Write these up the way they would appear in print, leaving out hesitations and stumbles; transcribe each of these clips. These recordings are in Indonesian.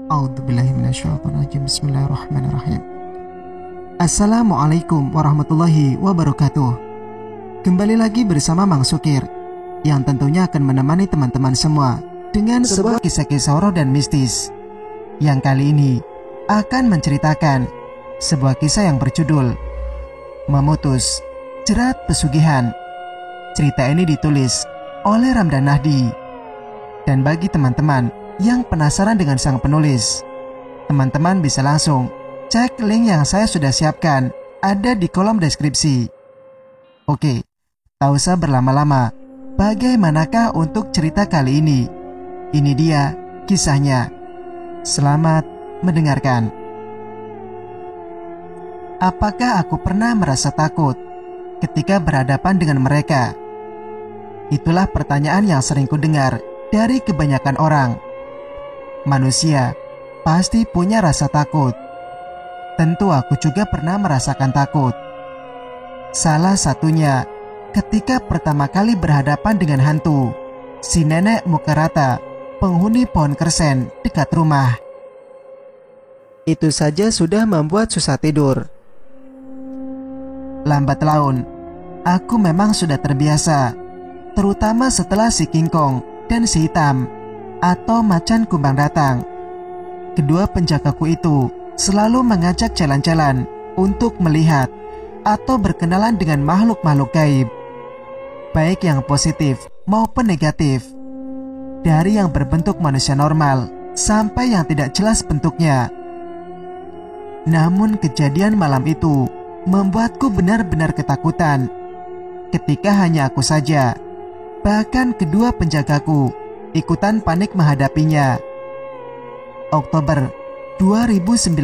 A'udzubillahiminasyaitonirrajim. Bismillahirrahmanirrahim. Assalamualaikum warahmatullahi wabarakatuh. Kembali lagi bersama Mang Sukir, yang tentunya akan menemani teman-teman semua dengan sebuah kisah-kisah horor dan mistis, yang kali ini akan menceritakan sebuah kisah yang berjudul Memutus Jerat Pesugihan. Cerita ini ditulis oleh Ramdan Nahdi. Dan bagi teman-teman yang penasaran dengan sang penulis, teman-teman bisa langsung cek link yang saya sudah siapkan, ada di kolom deskripsi. Oke, tak usah berlama-lama, bagaimanakah untuk cerita kali ini? Ini dia kisahnya. Selamat mendengarkan. Apakah aku pernah merasa takut ketika berhadapan dengan mereka? Itulah pertanyaan yang sering kudengar dari kebanyakan orang. Manusia pasti punya rasa takut. Tentu aku juga pernah merasakan takut. Salah satunya ketika pertama kali berhadapan dengan hantu, si nenek muka rata, penghuni pohon kersen dekat rumah. Itu saja sudah membuat susah tidur. Lambat laun, aku memang sudah terbiasa, terutama setelah si King Kong dan si hitam atau macan kumbang datang. Kedua penjagaku itu selalu mengajak jalan-jalan untuk melihat atau berkenalan dengan makhluk-makhluk gaib, baik yang positif maupun negatif, dari yang berbentuk manusia normal sampai yang tidak jelas bentuknya. Namun kejadian malam itu membuatku benar-benar ketakutan ketika hanya aku saja. Bahkan kedua penjagaku ikutan panik menghadapinya. Oktober 2019.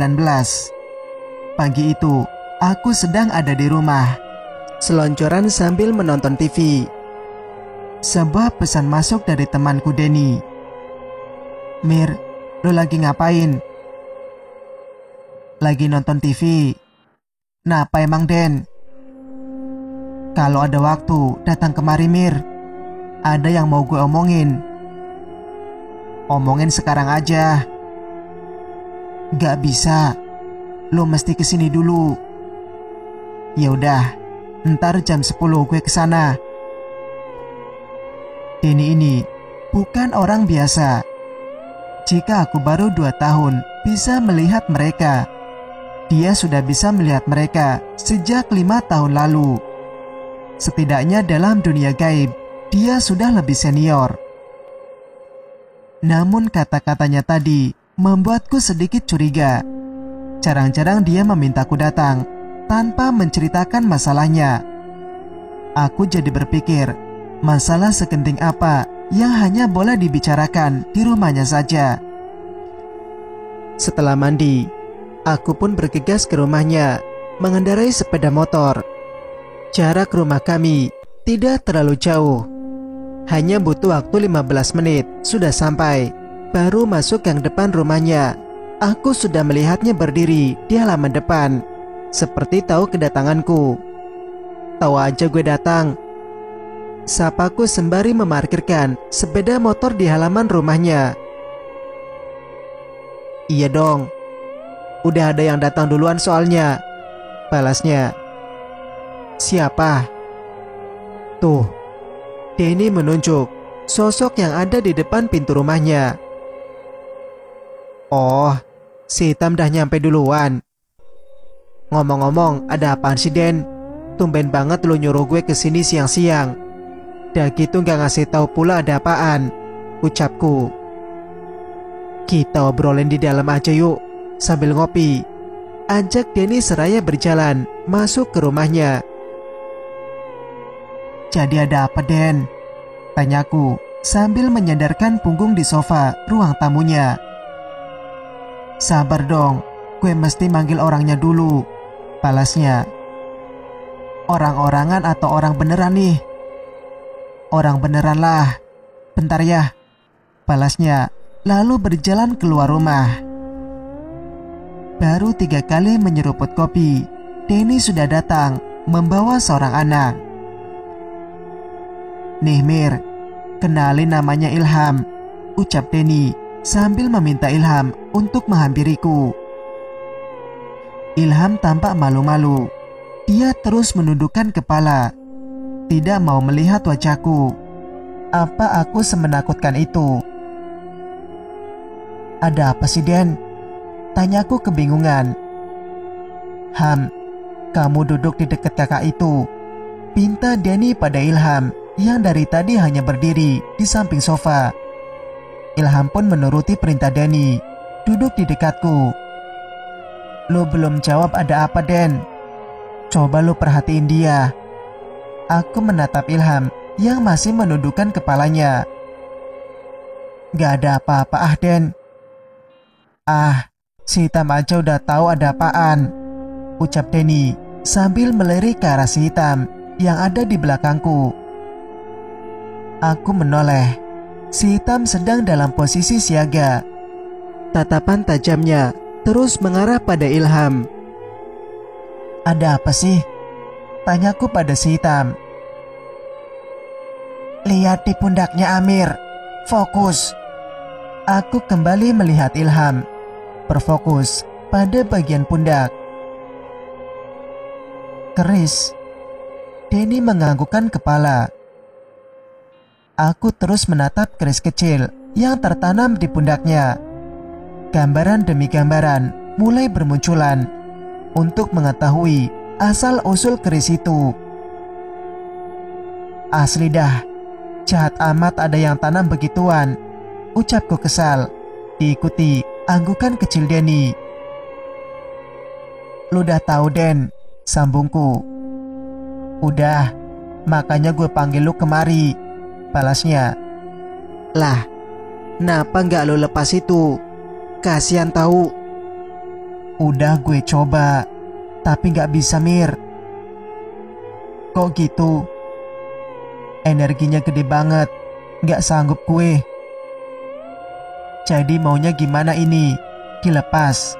Pagi itu, aku sedang ada di rumah, selonjoran sambil menonton TV. Sebuah pesan masuk dari temanku Denny. "Mir, lo lagi ngapain?" "Lagi nonton TV." "Napa emang, Den?" "Kalau ada waktu, datang kemari, Mir. Ada yang mau gue omongin." "Omongin sekarang aja." "Gak bisa, lo mesti kesini dulu." "Ya udah, ntar jam 10 gue kesana." Denny ini bukan orang biasa. Jika aku baru 2 tahun bisa melihat mereka, dia sudah bisa melihat mereka sejak 5 tahun lalu. Setidaknya dalam dunia gaib, dia sudah lebih senior. Namun kata-katanya tadi membuatku sedikit curiga. Jarang-jarang dia memintaku datang tanpa menceritakan masalahnya. Aku jadi berpikir, masalah segenting apa yang hanya boleh dibicarakan di rumahnya saja. Setelah mandi, aku pun bergegas ke rumahnya mengendarai sepeda motor. Jarak rumah kami tidak terlalu jauh. Hanya butuh waktu 15 menit sudah sampai. Baru masuk gang depan rumahnya, aku sudah melihatnya berdiri di halaman depan, seperti tahu kedatanganku. "Tahu aja gue datang," sapaku sembari memarkirkan sepeda motor di halaman rumahnya. "Iya dong, udah ada yang datang duluan soalnya," balasnya. "Siapa?" "Tuh," Denny menunjuk sosok yang ada di depan pintu rumahnya. "Oh, si hitam dah nyampe duluan." "Ngomong-ngomong, ada apaan sih, Den? Tumben banget lo nyuruh gue kesini siang-siang. Dah gitu gak ngasih tahu pula ada apaan," ucapku. "Kita obrolin di dalam aja yuk, sambil ngopi," ajak Denny seraya berjalan masuk ke rumahnya. "Jadi ada apa, Den?" tanyaku sambil menyandarkan punggung di sofa ruang tamunya. "Sabar dong, gue mesti manggil orangnya dulu," balasnya. "Orang-orangan atau orang beneran nih?" "Orang beneran lah. Bentar ya," balasnya, lalu berjalan keluar rumah. Baru 3 kali menyeruput kopi, Denny sudah datang membawa seorang anak. "Nih Mir, kenalin namanya Ilham," ucap Denny sambil meminta Ilham untuk menghampiriku. Ilham tampak malu-malu. Dia terus menundukkan kepala, tidak mau melihat wajahku. Apa aku semenakutkan itu? Ada apa sih, Den? Tanyaku kebingungan. Ham, kamu duduk di dekat kakak itu, pinta Denny pada Ilham yang dari tadi hanya berdiri di samping sofa. Ilham pun menuruti perintah Denny, duduk di dekatku. Lo belum jawab ada apa, Den? Coba lo perhatiin dia. Aku menatap Ilham yang masih menundukkan kepalanya. Gak ada apa-apa Den. Si Hitam aja udah tahu ada apaan, ucap Denny sambil melirik ke arah si Hitam yang ada di belakangku. Aku menoleh. Si Hitam sedang dalam posisi siaga. Tatapan tajamnya terus mengarah pada Ilham. Ada apa sih? Tanyaku pada si Hitam. Lihat di pundaknya Amir. Fokus. Aku kembali melihat Ilham, berfokus pada bagian pundak. Keris. Denny menganggukkan kepala. Aku terus menatap keris kecil yang tertanam di pundaknya. Gambaran demi gambaran mulai bermunculan untuk mengetahui asal-usul keris itu. Asli dah, jahat amat ada yang tanam begituan, ucapku kesal, diikuti anggukan kecil Denny. Lu udah tahu, Den, sambungku. Udah, makanya gue panggil lu kemari, balasnya. Lah, kenapa nggak lu lepas itu? Kasian tahu. Udah gue coba, tapi gak bisa, Mir. Kok gitu? Energinya gede banget, gak sanggup gue. Jadi maunya gimana ini? Dilepas?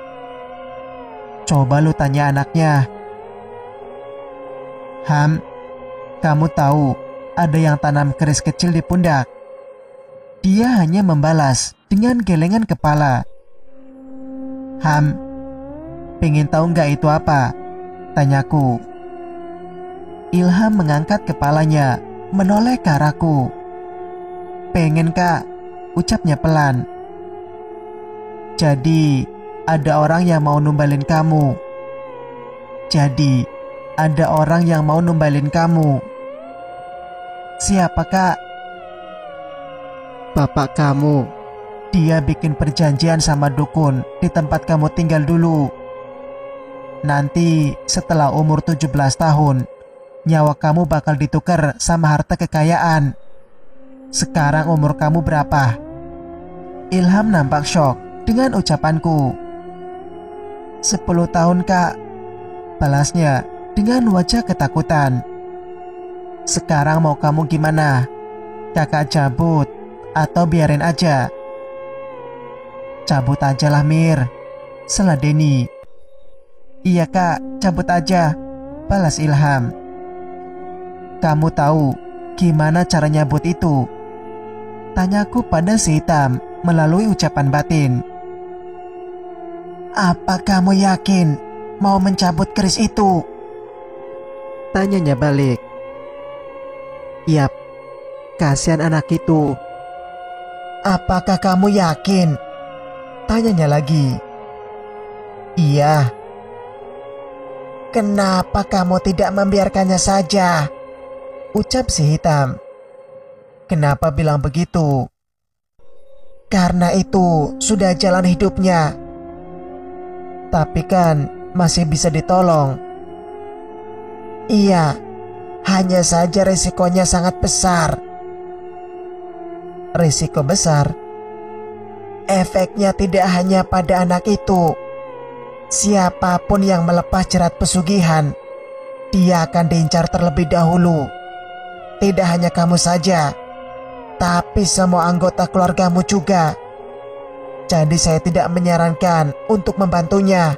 Coba lu tanya anaknya. Ham, kamu tahu ada yang tanam keris kecil di pundak? Dia hanya membalas dengan gelengan kepala. Ham, pengen tahu nggak itu apa? Tanyaku. Ilham mengangkat kepalanya, menoleh ke arahku. Pengen, Kak, ucapnya pelan. Jadi, ada orang yang mau numbalin kamu. Jadi, ada orang yang mau numbalin kamu. Siapa, Kak? Bapak kamu. Dia bikin perjanjian sama dukun di tempat kamu tinggal dulu. Nanti setelah umur 17 tahun, nyawa kamu bakal ditukar sama harta kekayaan. Sekarang umur kamu berapa? Ilham nampak syok dengan ucapanku. 10 tahun, Kak, balasnya dengan wajah ketakutan. Sekarang mau kamu gimana? Kakak cabut atau biarin aja? Cabut aja lah, Mir, sela Denny. Iya, Kak, cabut aja, balas Ilham. Kamu tahu gimana cara nyabut itu? Tanyaku pada si Hitam melalui ucapan batin. Apa kamu yakin mau mencabut keris itu? Tanyanya balik. Yap, kasihan anak itu. Apakah kamu yakin? Tanyanya lagi. Iya. Kenapa kamu tidak membiarkannya saja? Ucap si Hitam. Kenapa bilang begitu? Karena itu sudah jalan hidupnya. Tapi kan masih bisa ditolong. Iya, hanya saja risikonya sangat besar. Risiko besar? Efeknya tidak hanya pada anak itu. Siapapun yang melepas jerat pesugihan, dia akan diincar terlebih dahulu. Tidak hanya kamu saja, tapi semua anggota keluargamu juga. Jadi saya tidak menyarankan untuk membantunya.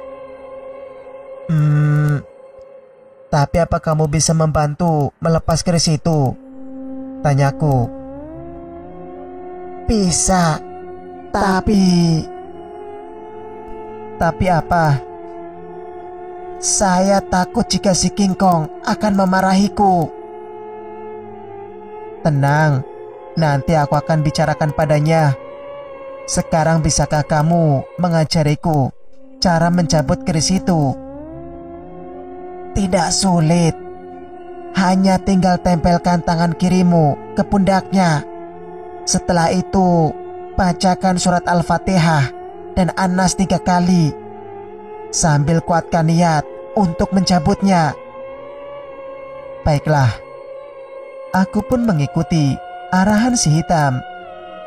Tapi apa kamu bisa membantu melepas keris itu? Tanyaku. Bisa, Tapi apa? Saya takut jika si King Kong akan memarahiku. Tenang, nanti aku akan bicarakan padanya. Sekarang bisakah kamu mengajariku cara mencabut keris itu? Tidak sulit. Hanya tinggal tempelkan tangan kirimu ke pundaknya. Setelah itu, bacakan surat Al-Fatihah dan An-Nas 3 kali. Sambil kuatkan niat untuk mencabutnya. Baiklah. Aku pun mengikuti arahan si hitam,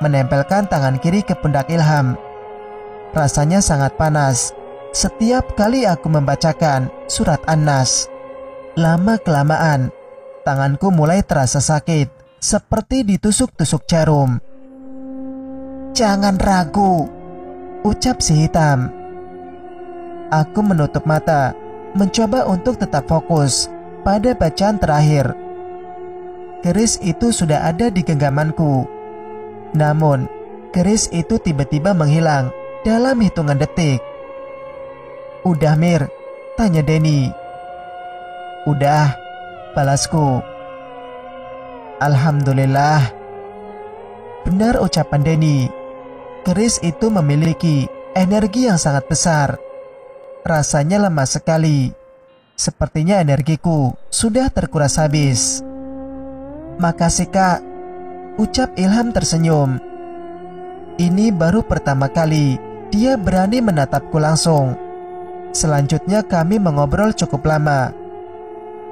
menempelkan tangan kiri ke pundak Ilham. Rasanya sangat panas setiap kali aku membacakan surat An-Nas. Lama-kelamaan, tanganku mulai terasa sakit, seperti ditusuk-tusuk jarum. Jangan ragu, ucap si hitam. Aku menutup mata, mencoba untuk tetap fokus pada bacaan terakhir. Keris itu sudah ada di genggamanku. Namun, keris itu tiba-tiba menghilang dalam hitungan detik. Udah Mir, tanya Denny. Udah, balasku. Alhamdulillah. Benar ucapan Denny. Keris itu memiliki energi yang sangat besar. Rasanya lemah sekali. Sepertinya energiku sudah terkuras habis. Makasih Kak, ucap Ilham tersenyum. Ini baru pertama kali dia berani menatapku langsung. Selanjutnya kami mengobrol cukup lama.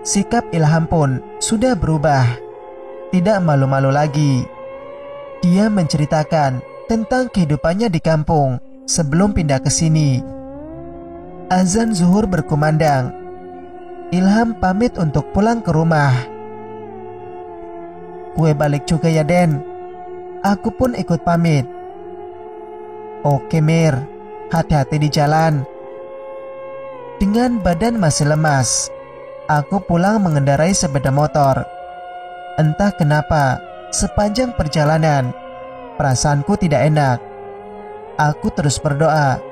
Sikap Ilham pun sudah berubah. Tidak malu-malu lagi. Dia menceritakan tentang kehidupannya di kampung sebelum pindah ke sini. Azan zuhur berkumandang. Ilham pamit untuk pulang ke rumah. Gue balik juga ya Den. Aku pun ikut pamit. Oke Mir, hati-hati di jalan. Dengan badan masih lemas, aku pulang mengendarai sepeda motor. Entah kenapa, sepanjang perjalanan, perasaanku tidak enak. Aku terus berdoa,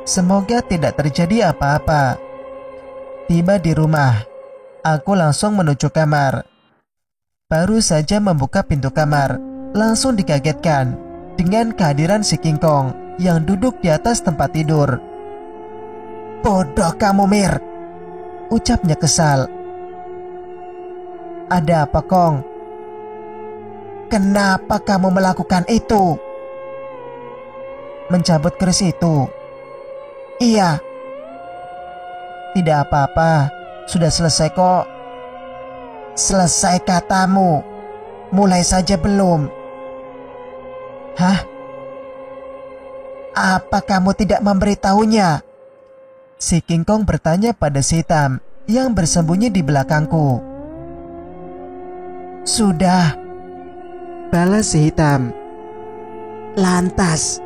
semoga tidak terjadi apa-apa. Tiba di rumah, aku langsung menuju kamar. Baru saja membuka pintu kamar, langsung dikagetkan dengan kehadiran si King Kong yang duduk di atas tempat tidur. Bodoh kamu Mir, ucapnya kesal. Ada apa Kong? Kenapa kamu melakukan itu? Mencabut keris itu? Iya. Tidak apa-apa, sudah selesai kok. Selesai katamu, mulai saja belum. Hah? Apa kamu tidak memberitahunya? Si King Kong bertanya pada si hitam yang bersembunyi di belakangku. Sudah, balas si hitam. Lantas,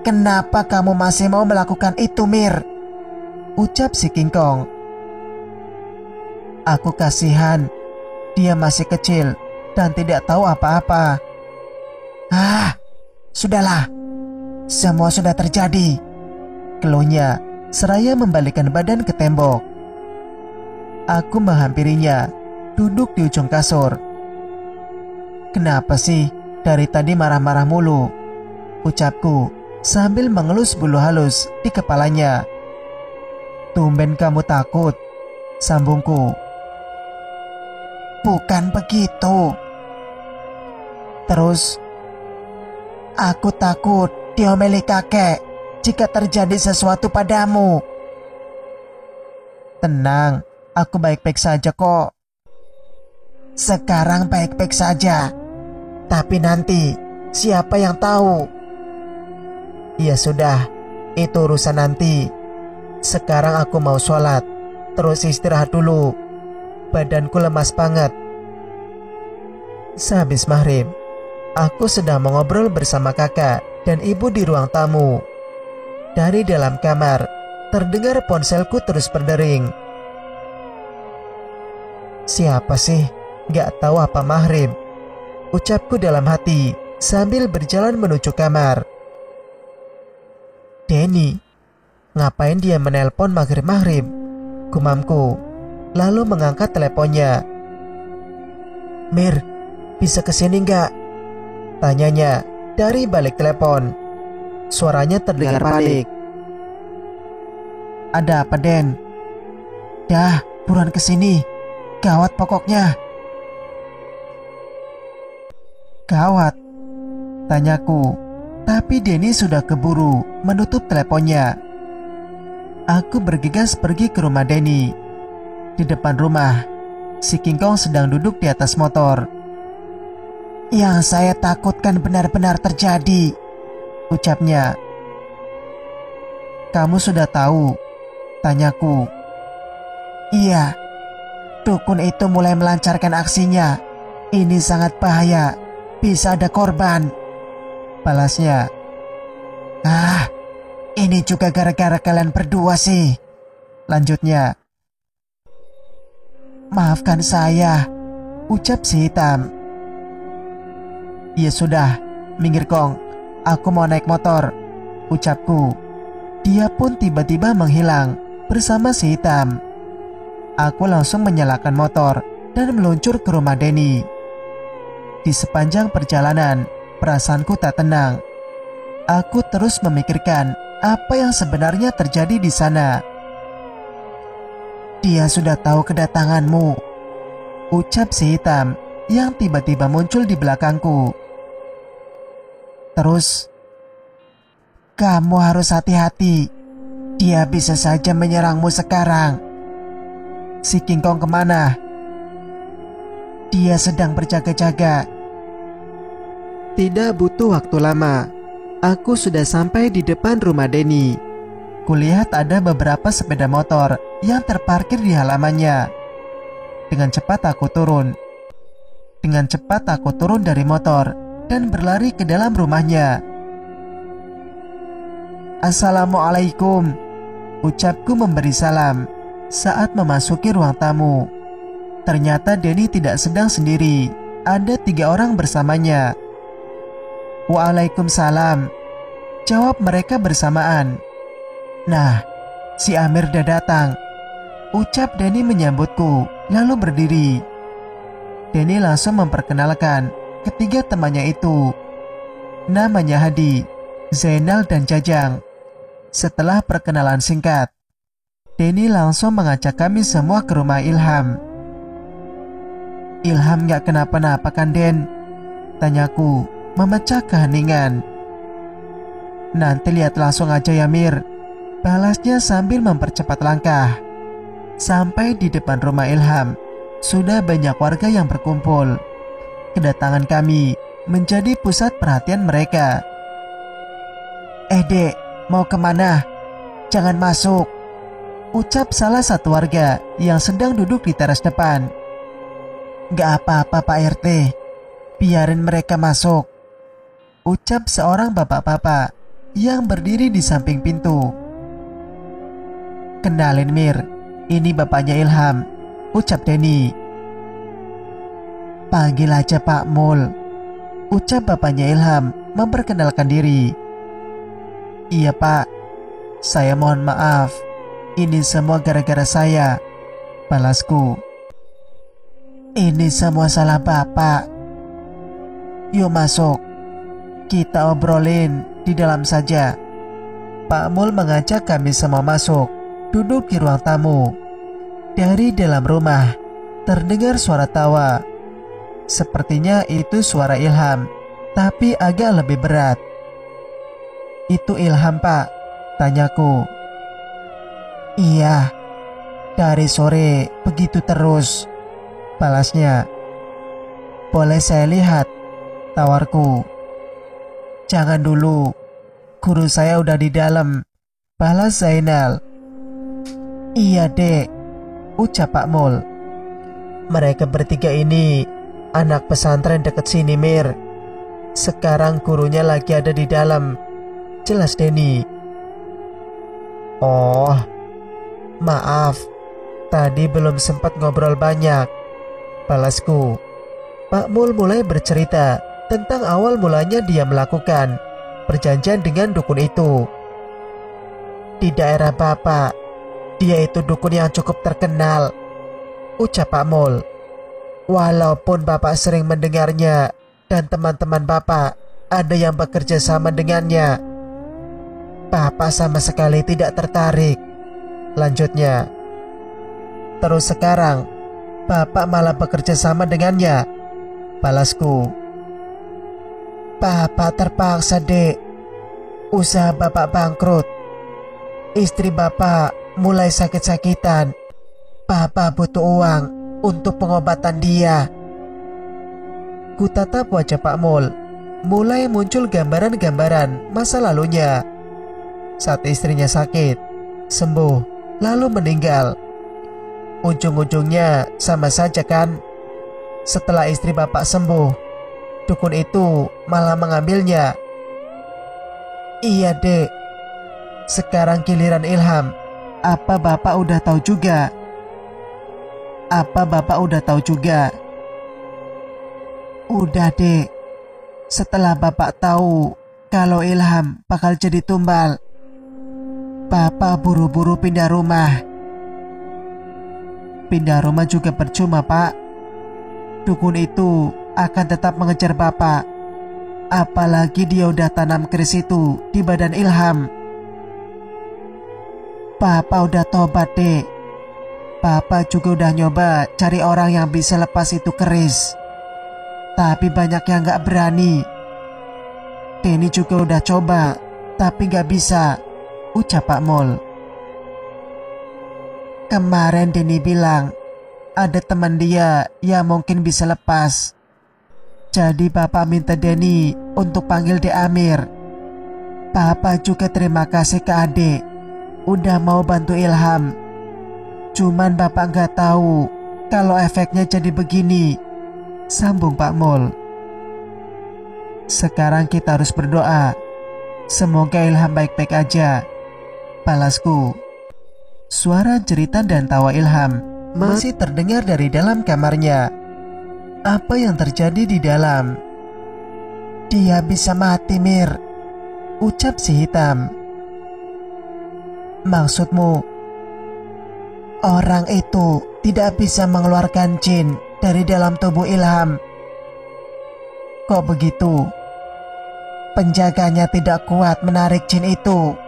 kenapa kamu masih mau melakukan itu Mir? Ucap si King Kong. Aku kasihan, dia masih kecil dan tidak tahu apa-apa. Sudahlah, semua sudah terjadi, keluhnya seraya membalikkan badan ke tembok. Aku menghampirinya, duduk di ujung kasur. Kenapa sih dari tadi marah-marah mulu? Ucapku sambil mengelus bulu halus di kepalanya. Tumben kamu takut, sambungku. Bukan begitu. Terus, aku takut diomeli kakek jika terjadi sesuatu padamu. Tenang, aku baik-baik saja kok. Sekarang baik-baik saja, tapi nanti siapa yang tahu? Ya sudah, itu urusan nanti. Sekarang aku mau sholat, terus istirahat dulu. Badanku lemas banget. Sehabis maghrib, aku sedang mengobrol bersama kakak dan ibu di ruang tamu. Dari dalam kamar, terdengar ponselku terus berdering. Siapa sih? Gak tahu apa maghrib, ucapku dalam hati sambil berjalan menuju kamar. Denny. Ngapain dia menelpon maghrib-maghrib? Gumamku, lalu mengangkat teleponnya. Mir, bisa kesini nggak? Tanyanya dari balik telepon. Suaranya terdengar panik. Ada apa, Den? Dah, buruan kesini. Gawat pokoknya. Gawat? Tanyaku, tapi Denny sudah keburu menutup teleponnya. Aku bergegas pergi ke rumah Denny. Di depan rumah, si King Kong sedang duduk di atas motor. Yang saya takutkan benar-benar terjadi, ucapnya. Kamu sudah tahu? Tanyaku. Iya, dukun itu mulai melancarkan aksinya. Ini sangat bahaya, bisa ada korban, balasnya. Ini juga gara-gara kalian berdua sih, lanjutnya. Maafkan saya, ucap si hitam. Ya sudah, minggir Kong, aku mau naik motor, ucapku. Dia pun tiba-tiba menghilang bersama si hitam. Aku langsung menyalakan motor dan meluncur ke rumah Denny. Di sepanjang perjalanan, perasaanku tak tenang. Aku terus memikirkan apa yang sebenarnya terjadi di sana. Dia sudah tahu kedatanganmu, ucap si hitam yang tiba-tiba muncul di belakangku. Terus, kamu harus hati-hati. Dia bisa saja menyerangmu sekarang. Si King Kong kemana? Dia sedang berjaga-jaga. Tidak butuh waktu lama, aku sudah sampai di depan rumah Denny. Kulihat ada beberapa sepeda motor yang terparkir di halamannya. Dengan cepat aku turun dari motor dan berlari ke dalam rumahnya. Assalamualaikum, ucapku memberi salam saat memasuki ruang tamu. Ternyata Denny tidak sedang sendiri, ada 3 orang bersamanya. Waalaikumsalam, jawab mereka bersamaan. Nah, si Amir udah datang, ucap Denny menyambutku, lalu berdiri. Denny langsung memperkenalkan ketiga temannya itu. Namanya Hadi, Zainal dan Jajang. Setelah perkenalan singkat, Denny langsung mengajak kami semua ke rumah Ilham. Ilham gak kenapa-napa kan, Den? Tanyaku, memecah keheningan. Nanti lihat langsung aja ya, Mir, balasnya sambil mempercepat langkah. Sampai di depan rumah Ilham, sudah banyak warga yang berkumpul. Kedatangan kami menjadi pusat perhatian mereka. Dek, mau kemana? Jangan masuk, ucap salah satu warga yang sedang duduk di teras depan. Gak apa-apa Pak RT, biarin mereka masuk, ucap seorang bapak-bapak yang berdiri di samping pintu. Kenalin Mir, ini bapaknya Ilham, ucap Denny. Panggil aja Pak Mul, ucap bapaknya Ilham memperkenalkan diri. Iya Pak, saya mohon maaf, ini semua gara-gara saya, balasku. Ini semua salah Bapak. Yuk masuk, kita obrolin di dalam saja. Pak Mul mengajak kami semua masuk, duduk di ruang tamu. Dari dalam rumah terdengar suara tawa. Sepertinya itu suara Ilham, tapi agak lebih berat. Itu Ilham Pak, tanyaku. Iya, dari sore begitu terus, balasnya. Boleh saya lihat, tawarku. Jangan dulu, guru saya udah di dalam, balas Zainal. Iya Dek, ucap Pak Mul. Mereka bertiga ini anak pesantren dekat sini Mir. Sekarang gurunya lagi ada di dalam, jelas Denny. Oh, maaf, tadi belum sempat ngobrol banyak, balasku. Pak Mul mulai bercerita tentang awal mulanya dia melakukan perjanjian dengan dukun itu. Di daerah Bapak, dia itu dukun yang cukup terkenal, ucap Pak Mul. Walaupun Bapak sering mendengarnya dan teman-teman Bapak ada yang bekerja sama dengannya, Bapak sama sekali tidak tertarik, lanjutnya. Terus sekarang Bapak malah bekerja sama dengannya, balasku. Bapak terpaksa, Dek. Usaha Bapak bangkrut. Istri Bapak mulai sakit-sakitan. Bapak butuh uang untuk pengobatan dia. Kutatap wajah Pak Mul. Mulai muncul gambaran-gambaran masa lalunya. Saat istrinya sakit, sembuh, lalu meninggal. Ujung-ujungnya sama saja kan? Setelah istri Bapak sembuh, dukun itu malah mengambilnya. Iya, Dek. Sekarang giliran Ilham. Apa Bapak udah tahu juga? Udah, Dek. Setelah Bapak tahu kalau Ilham bakal jadi tumbal, Bapak buru-buru pindah rumah. Pindah rumah juga percuma, Pak. Dukun itu akan tetap mengejar Bapak. Apalagi dia udah tanam keris itu di badan Ilham. Bapak udah tobat, Dek. Bapak juga udah nyoba cari orang yang bisa lepas itu keris, tapi banyak yang gak berani. Denny juga udah coba, tapi gak bisa, ucap Pak Mul. Kemarin Denny bilang ada teman dia yang mungkin bisa lepas. Jadi Bapak minta Denny untuk panggil Dek Amir. Bapak juga terima kasih ke adik udah mau bantu Ilham. Cuman Bapak gak tahu kalau efeknya jadi begini, sambung Pak Mul. Sekarang kita harus berdoa. Semoga Ilham baik-baik aja, balasku. Suara jeritan dan tawa Ilham masih terdengar dari dalam kamarnya. Apa yang terjadi di dalam? Dia bisa mati, Mir, ucap si hitam. Maksudmu, orang itu tidak bisa mengeluarkan jin dari dalam tubuh Ilham? Kok begitu? Penjaganya tidak kuat menarik jin itu.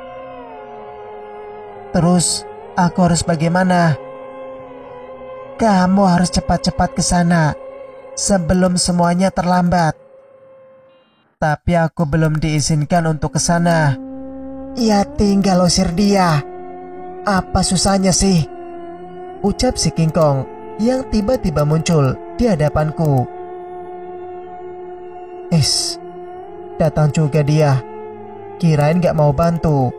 Terus aku harus bagaimana? Kamu harus cepat-cepat ke sana sebelum semuanya terlambat. Tapi aku belum diizinkan untuk ke sana. Ya tinggal usir dia. Apa susahnya sih? Ucap si King Kong yang tiba-tiba muncul di hadapanku. Datang juga dia. Kirain gak mau bantu.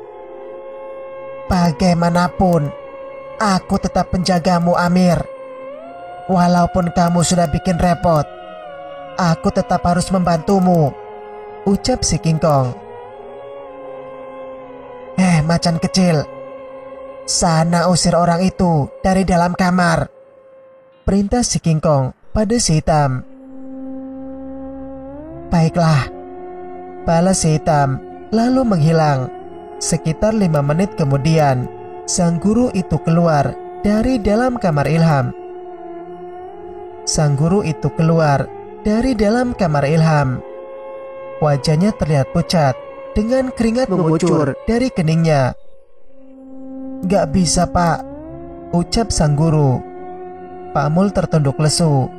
Bagaimanapun, aku tetap penjagamu, Amir. Walaupun kamu sudah bikin repot, aku tetap harus membantumu, ucap si King Kong. Macan kecil, sana usir orang itu dari dalam kamar, perintah si King Kong pada si hitam. Baiklah, balas si hitam lalu menghilang. Sekitar 5 menit kemudian, sang guru itu keluar dari dalam kamar Ilham. Sang guru itu keluar dari dalam kamar Ilham. Wajahnya terlihat pucat dengan keringat mengucur dari keningnya. Gak bisa, Pak, ucap sang guru. Pak Mul tertunduk lesu.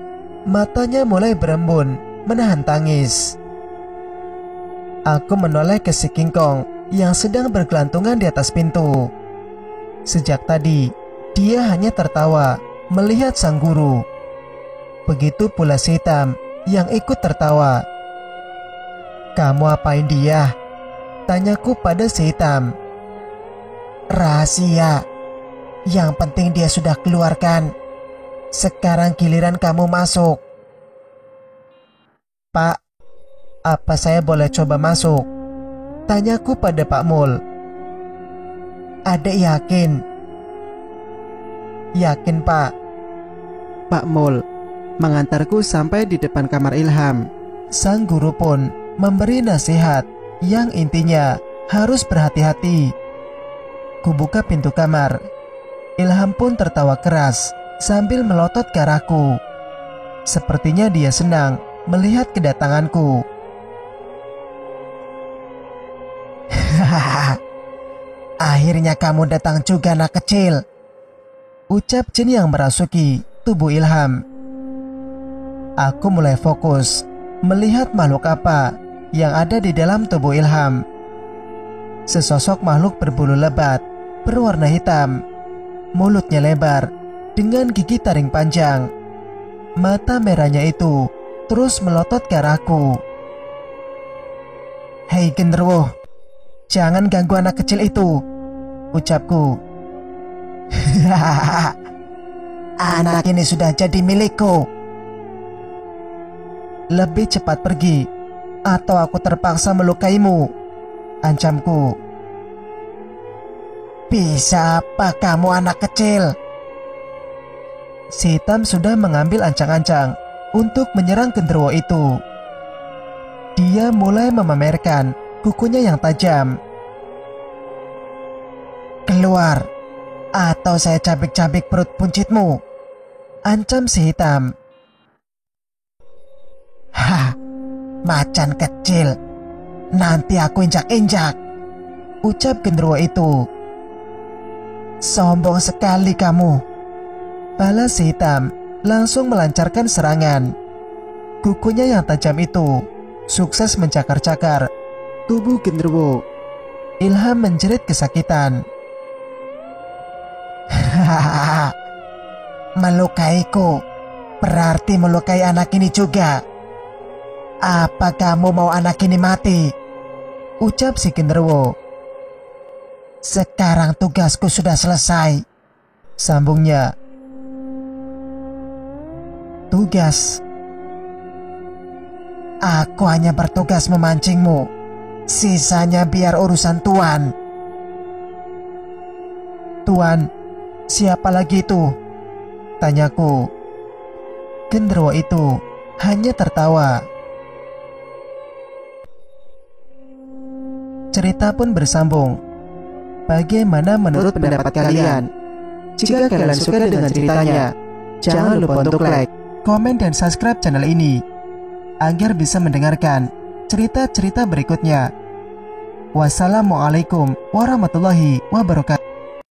Matanya mulai berembun, menahan tangis. Aku menoleh ke si King Kong yang sedang bergelantungan di atas pintu. Sejak tadi, dia hanya tertawa melihat sang guru. Begitu pula si hitam yang ikut tertawa. Kamu apain dia? Tanyaku pada si hitam. Rahasia. Yang penting dia sudah keluarkan. Sekarang giliran kamu masuk. Pak, apa saya boleh coba masuk? Tanyaku pada Pak Mul. Adek yakin? Yakin, Pak. Pak Mul mengantarku sampai di depan kamar Ilham. Sang guru pun memberi nasihat yang intinya harus berhati-hati. Kubuka pintu kamar. Ilham pun tertawa keras sambil melotot ke arahku. Sepertinya dia senang melihat kedatanganku. Hahaha, akhirnya kamu datang juga, anak kecil, ucap jin yang merasuki tubuh Ilham. Aku mulai fokus melihat makhluk apa yang ada di dalam tubuh Ilham. Sesosok makhluk berbulu lebat, berwarna hitam. Mulutnya lebar, dengan gigi taring panjang. Mata merahnya itu terus melotot ke arahku. Hei genderuwo, jangan ganggu anak kecil itu, ucapku. Anak ini sudah jadi milikku. Lebih cepat pergi, atau aku terpaksa melukaimu, ancamku. Bisa apa kamu, anak kecil? Si hitam sudah mengambil ancang-ancang untuk menyerang genderuwo itu. Dia mulai memamerkan kukunya yang tajam. Keluar, atau saya cabik-cabik perut buncitmu, ancam si hitam. Hah, macan kecil, nanti aku injak-injak, ucap genderuwo itu. Sombong sekali kamu, balas si hitam langsung melancarkan serangan. Kukunya yang tajam itu sukses mencakar-cakar tubuh genderuwo. Ilham menjerit kesakitan. Hahaha, melukaiku berarti melukai anak ini juga. Apa kamu mau anak ini mati? Ucap si genderuwo. Sekarang tugasku sudah selesai, sambungnya. Tugas? Aku hanya bertugas memancingmu. Sisanya biar urusan Tuan. Tuan? Siapa lagi itu? Tanyaku. Genderuwo itu hanya tertawa. Cerita pun bersambung. Bagaimana menurut pendapat kalian? Jika kalian suka dengan ceritanya, jangan lupa untuk like, komen, dan subscribe channel ini agar bisa mendengarkan cerita-cerita berikutnya. Wassalamualaikum warahmatullahi wabarakatuh.